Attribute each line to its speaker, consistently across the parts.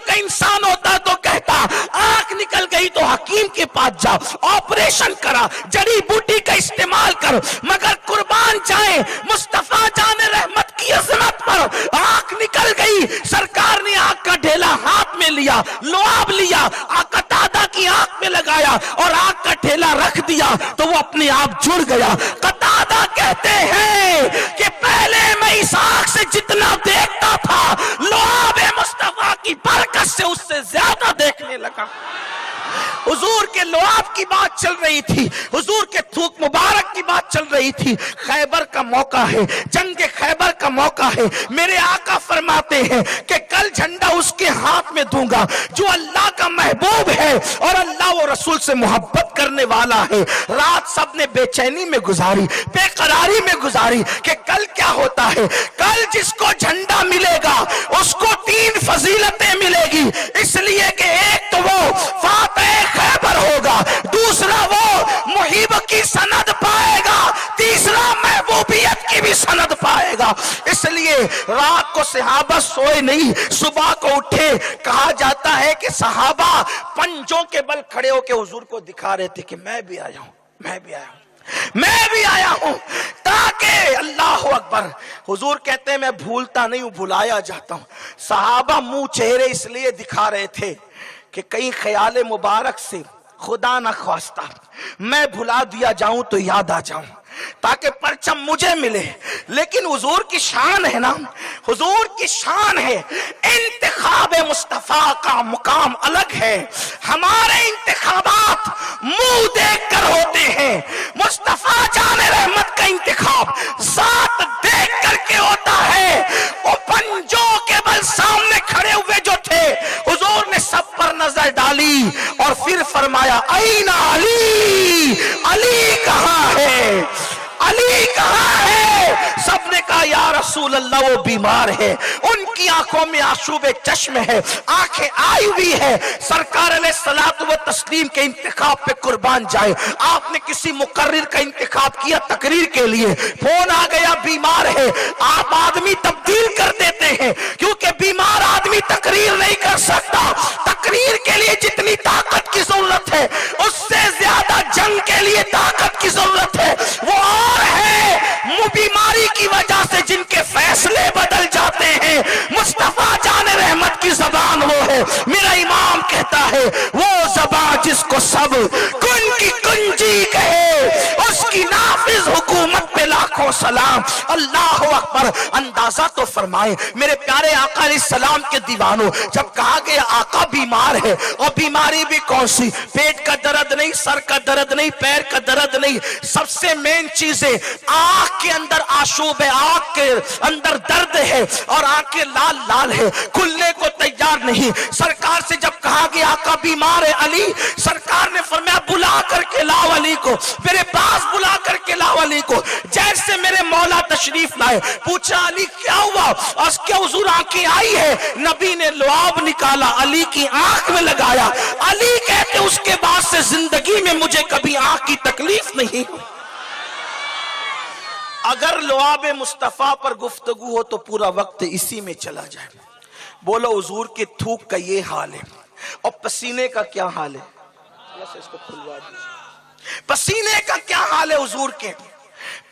Speaker 1: का इंसान होता तो कहता आंख निकल गई तो हकीम के पास जा, ऑपरेशन करा, जड़ी बूटी का इस्तेमाल कर, मगर कुर्बान जाए मुस्तफा जाने रहमत की अजमत पर। आंख निकल गई, सरकार ने आंख का ढेला हाथ में लिया, लुआब लिया, कतादा की आंख में लगाया और आंख का ढेला रख दिया तो वो अपने आप जुड़ गया। कतादा कहते हैं कि पहले मैं इस आंख से जितना देखता था, लुआब मुस्तफा की बरकत से उससे ज्यादा देखने लगा। हुजूर के लुआब की बात चल रही थी, हुजूर के थूक मुबारक की बात चल रही थी। खैबर का मौका है, जंग खैबर का मौका है। मेरे आका फरमाते हैं कि कल झंडा उसके हाथ में दूंगा जो अल्लाह का महबूब है और अल्लाह और रसूल से मोहब्बत करने वाला है। रात सबने बेचैनी में गुजारी, बेकरारी में गुजारी कि कल क्या होता है। कल जिसको झंडा मिलेगा उसको 3 फजीलतें मिलेगी, इसलिए कि एक तो वो फातह खैबर होगा, दूसरा वो मुहिब की सनद पाएगा, तीसरा महबूबियत की भी सनद पाएगा। इसलिए रात को सहाबा सोए नहीं, सुबह को उठे। कहा जाता है कि सहाबा पंजों के बल खड़े होकर हुजूर को दिखा रहे थे कि मैं भी आया हूं, मैं भी आया हूं, मैं भी आया हूं, ताकि अल्लाह अकबर। हुजूर कहते हैं मैं भूलता नहीं हूं, भुलाया जाता हूं। सहाबा मुंह चेहरे इसलिए दिखा रहे थे कि कहीं ख्याल मुबारक से खुदा न ख्वास्ता मैं भुला दिया जाऊं तो याद आ जाऊं, ताकि परचम मुझे मिले। लेकिन हुजूर की शान है ना, हुजूर की शान है, इंतखाब मुस्तफा का मुकाम अलग है। हमारे इंतखाबात मुंह देख कर होते हैं, मुस्तफा जाने रहमत का इंतखाब जात देख करके होता है। वो पंजों के बल सामने खड़े हुए जो थे, हुजूर ने सब पर नजर डाली और फिर फरमाया ऐना अली, अली कहाँ है, अली कहाँ है। सबने कहा या रसूल अल्लाह वो बीमार है, उनकी आंखों में आशूबे चश्म है, आंखें आई हुई है। सरकार अलैहिस्सलातु व तस्लीम के इंतखाब पे कुर्बान जाए। आपने किसी मुकर्रिर का इंतखाब किया तकरीर के लिए, फोन आ गया बीमार है, आप आदमी तब्दील कर देते हैं क्योंकि बीमार आदमी तकरीर नहीं कर सकता। तकरीर के लिए जितनी ताकत की जरूरत है उससे ज्यादा जंग के लिए ताकत की जरूरत है। वो और है बीमारी की वजह से जिनके फैसले बदल जाते हैं, मुस्तफा जाने रहमत की जबान वो है। मेरा इमाम कहता है वो जबान जिसको सब कुन की कुंजी कहे, उसकी नाफिज हुकूमत पे लाखों सलाम। अल्लाह अकबर। अंदाजा तो फरमाए मेरे प्यारे आका अलैहिस्सलाम के दीवानों, जब कहा गया आका बीमार है, और बीमारी भी कौन सी, पेट का दर्द नहीं, सर का दर्द नहीं, पैर का दर्द नहीं, सबसे मेन चीज है आंख के अंदर आशूब है, आंख के अंदर दर्द है और आंखें लाल लाल है, खुलने को तैयार नहीं। सरकार से जब कहा गया आका बीमार है अली, सरकार ने फरमाया बुला करके लाओ अली को, मेरे पास बुला करके लाओ अली को। जैसे मेरे मौला तशरीफ लाए, पूछा अली क्या हुआ, और क्या हुजूर आंखें आई है, नबी ने लुआब निकाला, अली की आंख में लगाया। अली कहते उसके बाद से जिंदगी में मुझे कभी आंख की तकलीफ नहीं। अगर लुआब मुस्तफा पर गुफ्तगू हो तो पूरा वक्त इसी में चला जाए। बोलो हुजूर के थूक का ये हाल है, और पसीने का क्या हाल है, इसको खुलवा दीजिए, पसीने का क्या हाल है हुजूर के।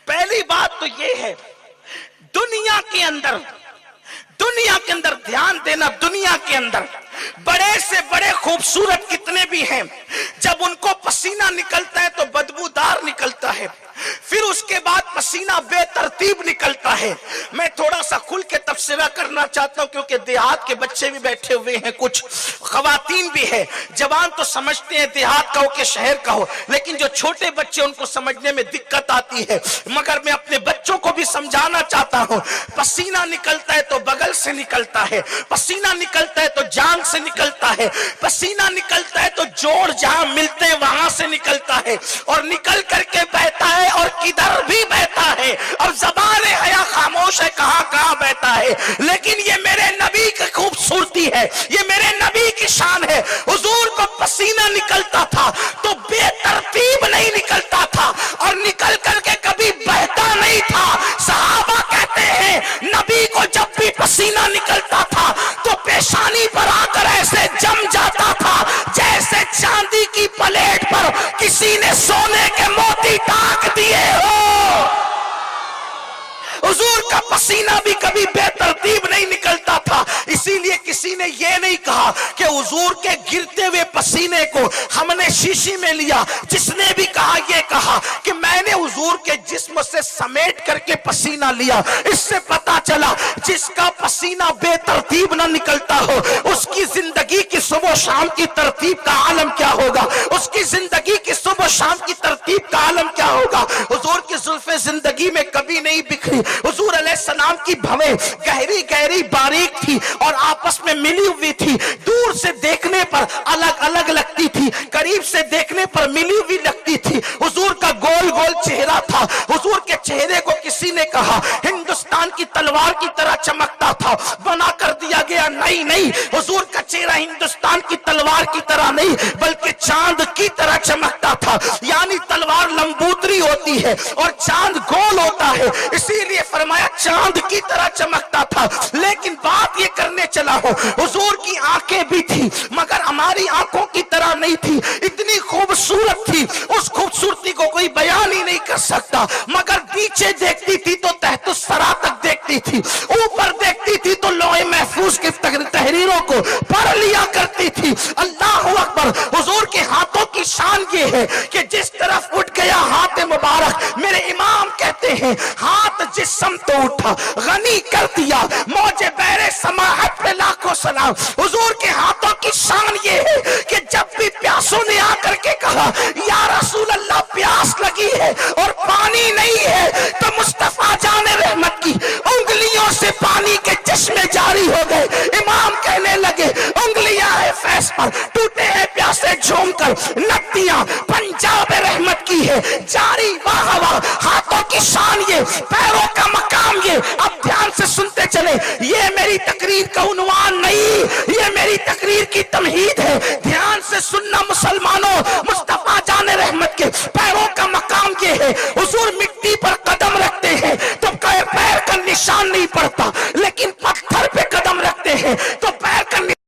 Speaker 1: पहली बात तो ये है दुनिया के अंदर ध्यान देना, दुनिया के अंदर बड़े से बड़े खूबसूरत कितने भी हैं, जब उनको पसीना निकलता है तो बदबूदार निकलता है, फिर उसके बाद पसीना बेतरतीब निकलता है। मैं थोड़ा सा खुल के तबसरा करना चाहता हूं क्योंकि देहात के बच्चे भी बैठे हुए हैं, कुछ खवातीन भी है। जवान तो समझते हैं देहात का हो कि शहर का हो, लेकिन जो छोटे बच्चे उनको समझने में दिक्कत आती है। मगर मैं अपने बच्चों को भी समझाना चाहता हूं, पसीना निकलता है तो बगल से निकलता है, पसीना निकलता है तो जांग से निकलता है, पसीना निकलता है तो जोड़ जहां मिलते हैं वहां से निकलता है, और निकल करके बहता है और किधर भी बहता है। अब ज़बान हया खामोश है, कहां कहां बहता है। लेकिन ये मेरे नबी की खूबसूरती है, ये मेरे नबी की शान है। हुजूर को पसीना निकलता था तो बेतरतीब नहीं निकलता था, और निकल करके कभी बहता नहीं था। सहाबा कहते हैं नबी को जब भी पसीना निकलता था तो पेशानी पर आकर ऐसा اسی لیے کسی نے یہ نہیں کہا کہ حضور کے گرتے ہوئے پسینے کو ہم نے شیشی میں لیا. جس نے بھی کہا یہ کہا کہ میں نے حضور کے جسم سے سمیٹ کر کے پسینہ لیا. اس سے پتا چلا جس کا پسینہ بے ترتیب نہ نکلتا ہو اس کی زندگی کی صبح و شام کی ترتیب کا عالم کیا ہوگا, اس کی زندگی کی صبح و شام کی ترتیب کا عالم کیا ہوگا. حضور کی زلفیں زندگی میں کبھی نہیں بکھری. حضور علیہ السلام کی بھویں گہری گہری باریک تھی اور آپس میں ملی ہوئی تھی. دور سے دیکھنے پر الگ الگ لگتی تھی, قریب سے دیکھنے پر ملی ہوئی لگتی تھی. حضور کا گول گول چہرہ تھا. حضور کے چہرے کو کسی نے کہا ہندوستان کی تلوار کی طرح چمکتا تھا, بنا کر دیا گیا. نہیں نہیں, حضور کا چہرہ ہندوستان کی تلوار کی طرح نہیں بلکہ چاند کی طرح چمکتا تھا. یعنی تلوار لمبوتری ہوتی ہے اور چاند گول ہوتا ہے, اسی لیے فرمایا چاند کی طرح چمکتا تھا. لیکن بات یہ کرنے چلا ہوں, حضور کی آنکھیں بھی تھی مگر ہماری آنکھوں کی طرح نہیں تھی. اتنی خوبصورت تھی, اس خوبصورتی کو کوئی بیان ہی نہیں کر سکتا. مگر پیچھے دیکھتی تھی تو تحت الثری تک دیکھتی تھی, اوپر دیکھتی تھی تو لوح محفوظ کی تحریروں کو پڑھ لیا کرتی تھی. اللہ اکبر. حضور کے ہاتھوں کی شان یہ ہے کہ جس طرف اٹھ گیا ہاتھ مبارک, میرے امام کہتے ہیں ہاتھ جس سمت اٹھا غنی کر دیا, موج بحر سماحت پہ لاکھوں سلام. حضور کے ہاتھوں کی شان یہ ہے کہ جب بھی پیاسوں نے آ کر کے کہا یا رسول اللہ پیاس لگی ہے اور پانی نہیں ہے, تو مصطفیٰ جان رحمت کی انگلیوں سے پانی کے چشمے جاری ہو گئے. امام کہنے لگے انگلیاں ہے فیض پر, ٹوٹے ہیں پیاسے جھوم کر, نتیاں پنجاب رحمت کی ہے جاری. واہ واہ, ہاتھوں کی شان یہ, پیروں کا مقام یہ. اب دھیان سے سنتے چلے, یہ میری تقریر کا عنوان نہیں, یہ میری تقریر کی تمہید ہے. دھیان سے سننا مسلمانوں, مصطفیٰ جان رحمت کے پیروں کا مقام یہ ہے. حضور مٹی پر قدم رکھتے ہیں تو پیر کا نشان نہیں پڑتا, لیکن پتھر پہ قدم رکھتے ہیں تو پیر کا نشان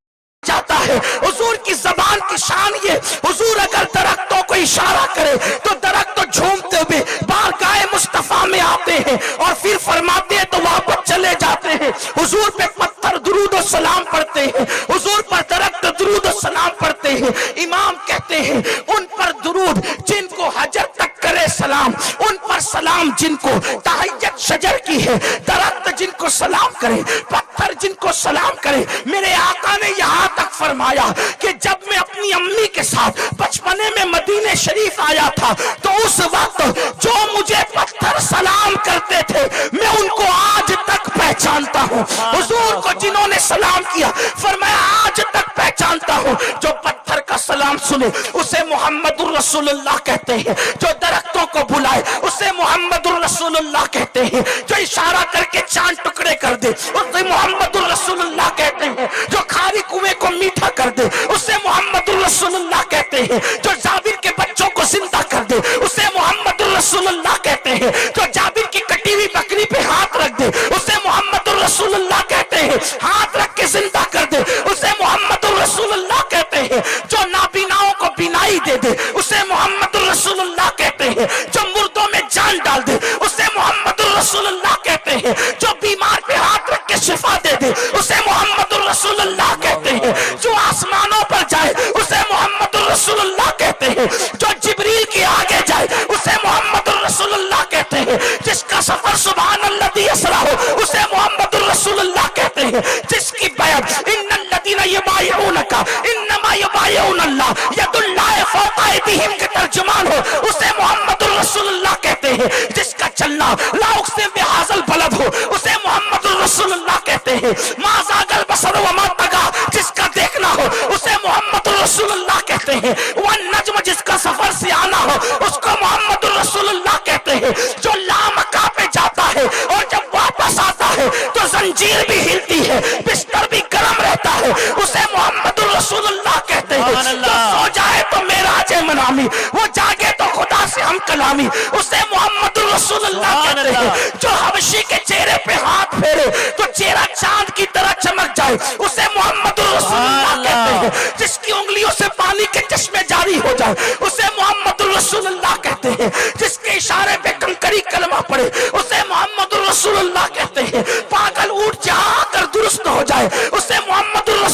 Speaker 1: جاتا ہے. حضور کی زبان کی شان یہ, حضور اگر درختوں کو اشارہ کرے تو درخت تو جھومتے ہوئے بارگاہ مصطفیٰ میں آتے ہیں اور پھر فرماتے ہیں تو واپس چلے جاتے ہیں. حضور پہ پتھر درود و سلام پڑھتے ہیں, حضور پر درخت درود و سلام پڑھتے ہیں. امام کہتے ہیں ان پر درود جن کو حجر تک کرے سلام, ان پر سلام جن کو تحیت شجر کی ہے, درخت جن کو سلام کرے, پتھر جن کو سلام کرے. میرے آقا نے یہاں تک فرمایا کہ جب میں اپنی امی کے ساتھ بچپنے میں مدینہ شریف آیا تھا تو اس وقت جو مجھے پتھر سلام کرتے تھے میں ان کو آج تک پہچانتا ہوں. حضور کو جنہوں نے سلام کیا فرمایا آج تک پہچانتا ہوں. جو پتھر کا سلام سنے اسے محمد الرسول اللہ کہتے ہیں, جو درختوں کو بلائے اسے محمد الرسول اللہ کہتے ہیں, جو اشارہ کر کے چاند ٹکڑے کر دے اسے محمد الرسول اللہ کہتے ہیں, جو کھاری کنویں کو میٹھا کر دے اسے محمد الرسول اللہ کہتے ہیں, جو جابر کے بچوں کو زندہ کر دے اسے محمد الرسول اللہ کہتے ہیں, جو جابر کی کٹی ہوئی بکری پہ ہاتھ رکھ دے اسے محمد الرسول اللہ کہتے ہیں, ہاتھ رکھ کے زندہ کر دے اسے محمد الرسول اللہ کہتے ہیں, جو نابیناؤں کو بینائی دے دے اسے محمد الرسول اللہ کہتے ہیں, جو مردوں میں جان ڈال دے اسے محمد الرسول اللہ کہتے ہیں, جو بیمار پہ ہاتھ رکھ کے شفا دے دے اسے محمد الرسول اللہ کہتے ہیں, جو آسمانوں پر جائے اسے محمد الرسول اللہ کہتے ہیں, جو جبریل کے آگے جائے اسے محمد الرسول اللہ کہتے ہیں, جس کا سفر سبحان الذی اسرا ہو اسے محمد الرسول اللہ کہتے ہیں, جس کی بیعت ان الذین یبایعونک انما یبایعون اللہ ید اللہ فوق ایدیہم کے ترجمان ہو اسے محمد الرسول اللہ کہتے ہیں, جس کا چلنا لا اقسم بہذا البلد ہو اسے محمد الرسول اللہ کہتے ہیں, ما زاغ البصر وما طغی جس کا دیکھنا ہو اسے محمد الرسول اللہ کہتے ہیں, والنجم جس کا سفر سے آنا ہو اس کو محمد الرسول اللہ کہتے ہیں, جو لامکہ پہ جاتا ہے اور جب واپس آتا ہے تو زنجیر بھی ہلتی ہے بستر بھی گرم رہتا ہے اسے محمد الرسول اللہ کہتے ہیں, جو سو جائے تو معراج منامی وہ جاگے تو خدا سے ہم کلامی اسے محمد الرسول اللہ کہتے ہیں, جو حبشی کے چہرے پہ ہاتھ پھیرے تو چہرہ چاند کی طرح چمک جائے اسے محمد الرسول اللہ کہتے ہیں, جس کی انگلیوں سے پانی کے چشمے جاری ہو جائے اسے محمد الرسول اللہ کہتے ہیں, جس کے اشارے پہ کنکری کلمہ پڑے اسے محمد الرسول اللہ کہتے ہیں, پاگل اٹھ جا کر درست ہو جائے اسے محمد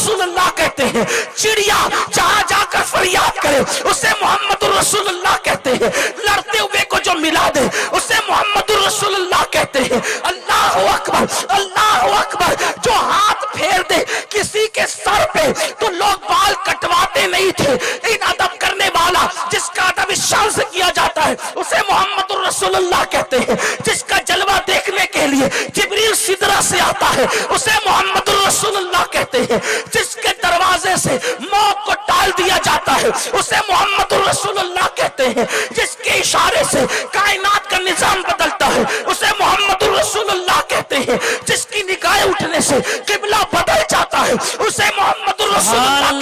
Speaker 1: रसूलुल्लाह कहते हैं। चिड़िया जहां जाकर फरियाद करे उसे मोहम्मद रसूलुल्लाह कहते हैं। लड़ते हुए को जो मिला दे उसे मोहम्मद रसूलुल्लाह कहते हैं। अल्लाह अकबर, अल्लाह अकबर। जो हाथ फेर दे किसी के सर पे तो लोग बाल कटवाते नहीं थे। इन अदब करने वाला जिसका अदब इस शान से किया जाता है उसे मोहम्मद रसूलुल्लाह कहते हैं। जिसका जलवा देखने के लिए जिब्रील सिदरा से आता है उसे मोहम्मद रसूलुल्लाह कहते हैं। जिसके दरवाजे से मौत को टाल दिया जाता है उसे मोहम्मद रसूलुल्लाह कहते हैं। जिसके इशारे से कायनात का निजाम बदलता है उसे मोहम्मद रसूलुल्लाह कहते हैं। जिसकी निगाहें उठने से किबला बदल जाता है उसे मोहम्मद रसूलुल्लाह कहते हैं।